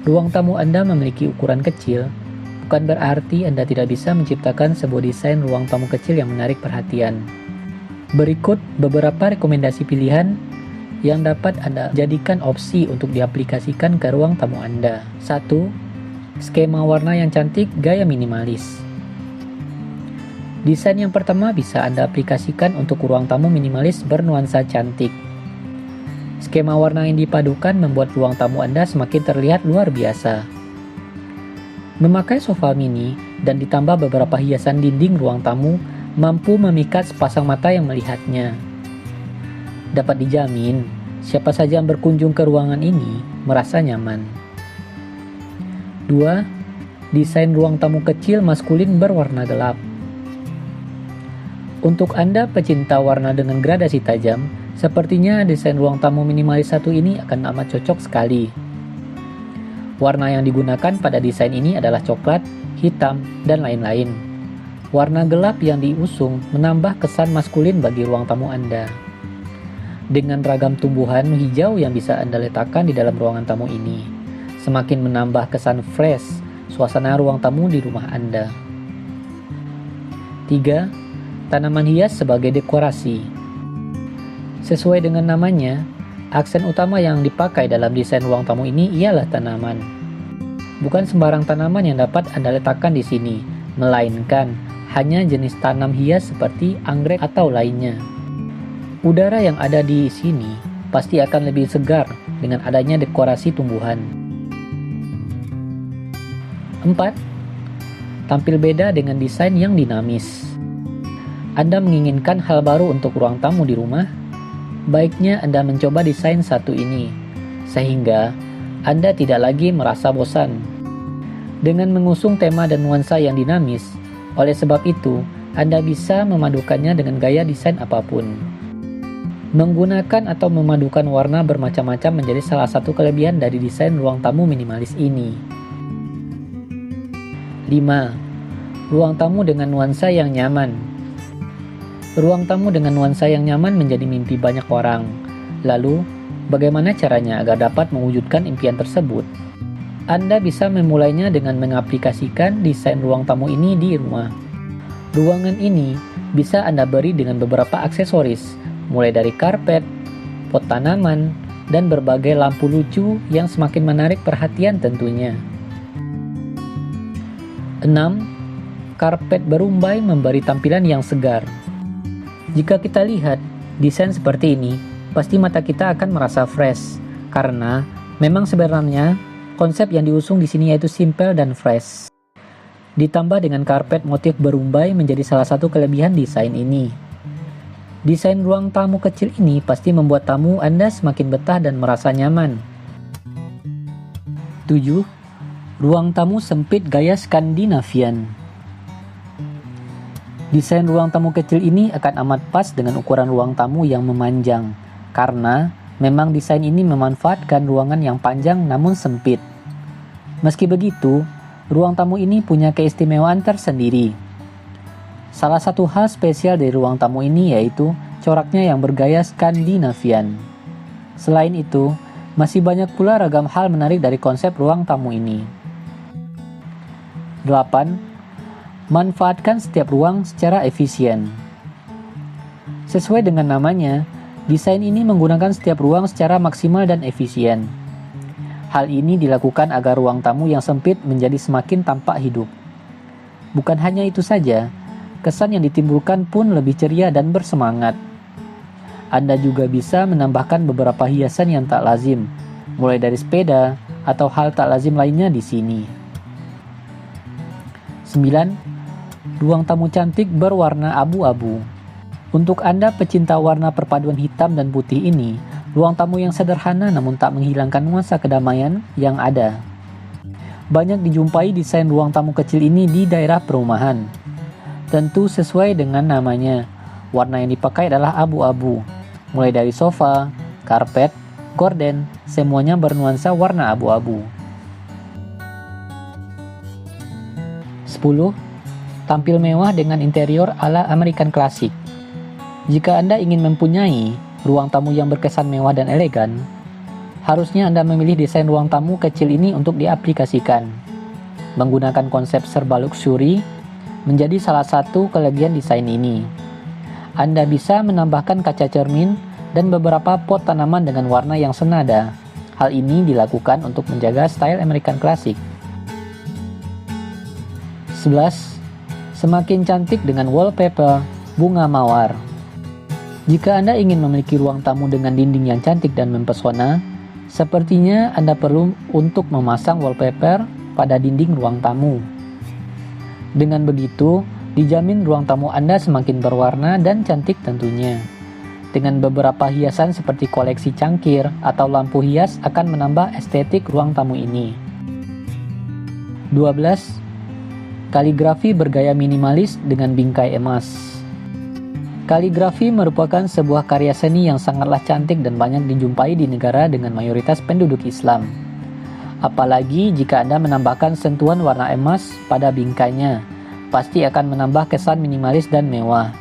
Ruang tamu Anda memiliki ukuran kecil, bukan berarti Anda tidak bisa menciptakan sebuah desain ruang tamu kecil yang menarik perhatian. Berikut beberapa rekomendasi pilihan yang dapat Anda jadikan opsi untuk diaplikasikan ke ruang tamu Anda. 1. Skema warna yang cantik, gaya minimalis. Desain yang pertama bisa Anda aplikasikan untuk ruang tamu minimalis bernuansa cantik. Skema warna yang dipadukan membuat ruang tamu Anda semakin terlihat luar biasa. Memakai sofa mini dan ditambah beberapa hiasan dinding ruang tamu mampu memikat sepasang mata yang melihatnya. Dapat dijamin, siapa saja yang berkunjung ke ruangan ini merasa nyaman. 2. Desain ruang tamu kecil maskulin berwarna gelap. Untuk Anda pecinta warna dengan gradasi tajam, sepertinya desain ruang tamu minimalis satu ini akan amat cocok sekali. Warna yang digunakan pada desain ini adalah coklat, hitam, dan lain-lain. Warna gelap yang diusung menambah kesan maskulin bagi ruang tamu Anda. Dengan ragam tumbuhan hijau yang bisa Anda letakkan di dalam ruangan tamu ini, semakin menambah kesan fresh suasana ruang tamu di rumah Anda. 3. Tanaman hias sebagai dekorasi. Sesuai dengan namanya, aksen utama yang dipakai dalam desain ruang tamu ini ialah tanaman. Bukan sembarang tanaman yang dapat Anda letakkan di sini, melainkan hanya jenis tanam hias seperti anggrek atau lainnya. Udara yang ada di sini pasti akan lebih segar dengan adanya dekorasi tumbuhan. 4. Tampil beda dengan desain yang dinamis. Anda menginginkan hal baru untuk ruang tamu di rumah? Baiknya Anda mencoba desain satu ini, sehingga Anda tidak lagi merasa bosan. Dengan mengusung tema dan nuansa yang dinamis, oleh sebab itu, Anda bisa memadukannya dengan gaya desain apapun. Menggunakan atau memadukan warna bermacam-macam menjadi salah satu kelebihan dari desain ruang tamu minimalis ini. 5. Ruang tamu dengan nuansa yang nyaman. Ruang tamu dengan nuansa yang nyaman menjadi mimpi banyak orang. Lalu, bagaimana caranya agar dapat mewujudkan impian tersebut? Anda bisa memulainya dengan mengaplikasikan desain ruang tamu ini di rumah. Ruangan ini bisa Anda beri dengan beberapa aksesoris, mulai dari karpet, pot tanaman, dan berbagai lampu lucu yang semakin menarik perhatian tentunya. 6. Karpet berumbai memberi tampilan yang segar. Jika kita lihat desain seperti ini, pasti mata kita akan merasa fresh, karena memang sebenarnya konsep yang diusung di sini yaitu simple dan fresh. Ditambah dengan karpet motif berumbai menjadi salah satu kelebihan desain ini. Desain ruang tamu kecil ini pasti membuat tamu Anda semakin betah dan merasa nyaman. 7. Ruang tamu sempit gaya Skandinavian. Desain ruang tamu kecil ini akan amat pas dengan ukuran ruang tamu yang memanjang, karena memang desain ini memanfaatkan ruangan yang panjang namun sempit. Meski begitu, ruang tamu ini punya keistimewaan tersendiri. Salah satu hal spesial dari ruang tamu ini yaitu coraknya yang bergaya Skandinavian. Selain itu, masih banyak pula ragam hal menarik dari konsep ruang tamu ini. 8. Manfaatkan setiap ruang secara efisien. Sesuai dengan namanya, desain ini menggunakan setiap ruang secara maksimal dan efisien. Hal ini dilakukan agar ruang tamu yang sempit menjadi semakin tampak hidup. Bukan hanya itu saja, kesan yang ditimbulkan pun lebih ceria dan bersemangat. Anda juga bisa menambahkan beberapa hiasan yang tak lazim, mulai dari sepeda atau hal tak lazim lainnya di sini. 9. Ruang tamu cantik berwarna abu-abu. Untuk Anda pecinta warna perpaduan hitam dan putih ini, ruang tamu yang sederhana namun tak menghilangkan nuansa kedamaian yang ada. Banyak dijumpai desain ruang tamu kecil ini di daerah perumahan. Tentu sesuai dengan namanya, warna yang dipakai adalah abu-abu. Mulai dari sofa, karpet, gorden, semuanya bernuansa warna abu-abu. 10. Tampil mewah dengan interior ala American klasik. Jika Anda ingin mempunyai ruang tamu yang berkesan mewah dan elegan, Harusnya Anda memilih desain ruang tamu kecil ini untuk diaplikasikan. Menggunakan konsep serba luxury menjadi salah satu kelebihan desain ini. Anda bisa menambahkan kaca cermin dan beberapa pot tanaman dengan warna yang senada. Hal ini dilakukan untuk menjaga style American klasik. 11. Semakin cantik dengan wallpaper bunga mawar. Jika Anda ingin memiliki ruang tamu dengan dinding yang cantik dan mempesona, sepertinya Anda perlu untuk memasang wallpaper pada dinding ruang tamu. Dengan begitu, dijamin ruang tamu Anda semakin berwarna dan cantik tentunya. Dengan beberapa hiasan seperti koleksi cangkir atau lampu hias akan menambah estetik ruang tamu ini. 12. Kaligrafi bergaya minimalis dengan bingkai emas. Kaligrafi merupakan sebuah karya seni yang sangatlah cantik dan banyak dijumpai di negara dengan mayoritas penduduk Islam. Apalagi jika Anda menambahkan sentuhan warna emas pada bingkainya, pasti akan menambah kesan minimalis dan mewah.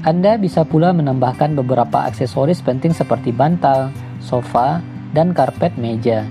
Anda bisa pula menambahkan beberapa aksesoris penting seperti bantal, sofa, dan karpet meja.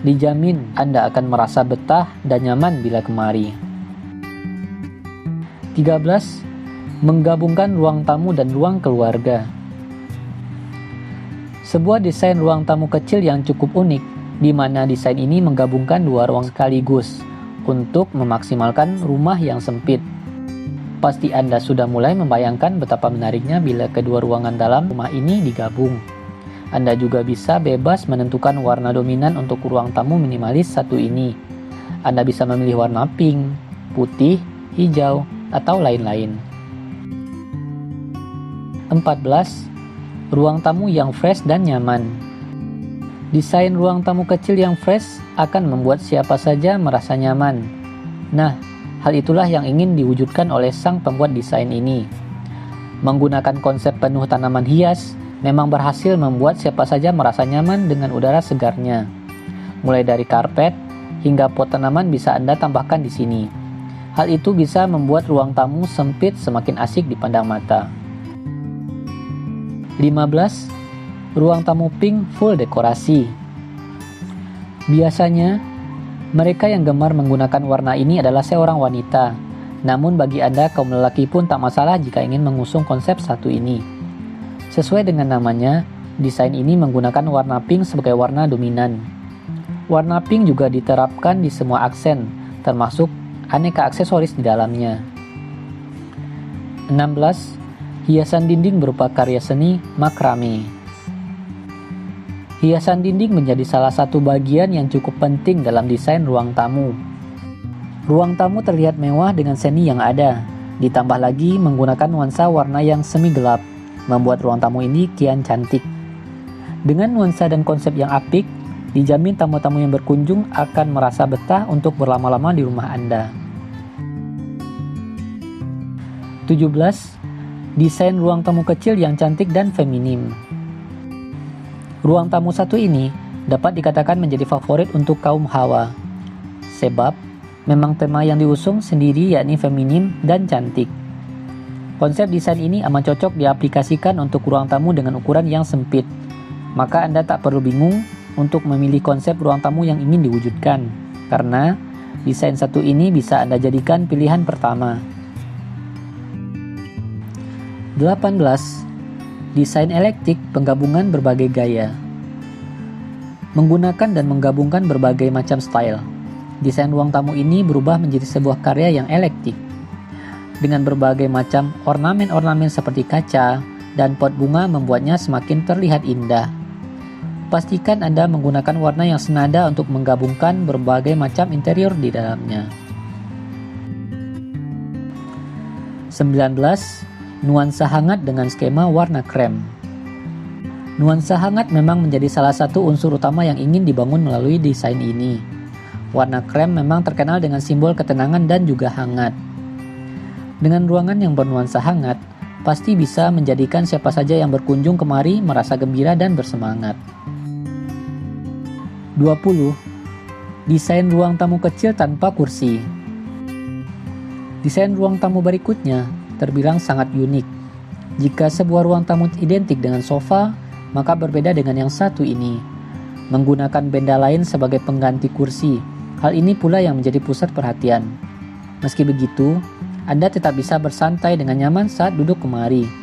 Dijamin Anda akan merasa betah dan nyaman bila kemari. 13. Menggabungkan ruang tamu dan ruang keluarga. Sebuah desain ruang tamu kecil yang cukup unik, di mana desain ini menggabungkan dua ruang sekaligus untuk memaksimalkan rumah yang sempit. Pasti Anda sudah mulai membayangkan betapa menariknya bila kedua ruangan dalam rumah ini digabung. Anda juga bisa bebas menentukan warna dominan untuk ruang tamu minimalis satu ini. Anda bisa memilih warna pink, putih, hijau, atau lain-lain. 14. Ruang tamu yang fresh dan nyaman. Desain ruang tamu kecil yang fresh akan membuat siapa saja merasa nyaman. Nah, hal itulah yang ingin diwujudkan oleh sang pembuat desain ini. Menggunakan konsep penuh tanaman hias memang berhasil membuat siapa saja merasa nyaman dengan udara segarnya. Mulai dari karpet hingga pot tanaman bisa Anda tambahkan di sini. Hal itu bisa membuat ruang tamu sempit semakin asik dipandang mata. 15. Ruang tamu pink full dekorasi. Biasanya, mereka yang gemar menggunakan warna ini adalah seorang wanita. Namun bagi Anda kaum lelaki pun tak masalah jika ingin mengusung konsep satu ini. Sesuai dengan namanya, desain ini menggunakan warna pink sebagai warna dominan. Warna pink juga diterapkan di semua aksen, termasuk aneka aksesoris di dalamnya. 16. Hiasan dinding berupa karya seni makrame. Hiasan dinding menjadi salah satu bagian yang cukup penting dalam desain ruang tamu. Ruang tamu terlihat mewah dengan seni yang ada, ditambah lagi menggunakan nuansa warna yang semi gelap, membuat ruang tamu ini kian cantik. Dengan nuansa dan konsep yang apik, dijamin tamu-tamu yang berkunjung akan merasa betah untuk berlama-lama di rumah Anda. 17. Desain ruang tamu kecil yang cantik dan feminim. Ruang tamu satu ini dapat dikatakan menjadi favorit untuk kaum hawa. Sebab, memang tema yang diusung sendiri yakni feminim dan cantik. Konsep desain ini amat cocok diaplikasikan untuk ruang tamu dengan ukuran yang sempit. Maka Anda tak perlu bingung untuk memilih konsep ruang tamu yang ingin diwujudkan, karena desain satu ini bisa Anda jadikan pilihan pertama. 18. Desain eklektik penggabungan berbagai gaya. Menggunakan dan menggabungkan berbagai macam style, desain ruang tamu ini berubah menjadi sebuah karya yang eklektik. Dengan berbagai macam ornamen-ornamen seperti kaca dan pot bunga membuatnya semakin terlihat indah. Pastikan Anda menggunakan warna yang senada untuk menggabungkan berbagai macam interior di dalamnya. 19. Nuansa hangat dengan skema warna krem. Nuansa hangat memang menjadi salah satu unsur utama yang ingin dibangun melalui desain ini. Warna krem memang terkenal dengan simbol ketenangan dan juga hangat. Dengan ruangan yang bernuansa hangat, pasti bisa menjadikan siapa saja yang berkunjung kemari merasa gembira dan bersemangat. 20. Desain ruang tamu kecil tanpa kursi. Desain ruang tamu berikutnya terbilang sangat unik. Jika sebuah ruang tamu identik dengan sofa, maka berbeda dengan yang satu ini. menggunakan benda lain sebagai pengganti kursi. Hal ini pula yang menjadi pusat perhatian. Meski begitu, Anda tetap bisa bersantai dengan nyaman saat duduk kemari.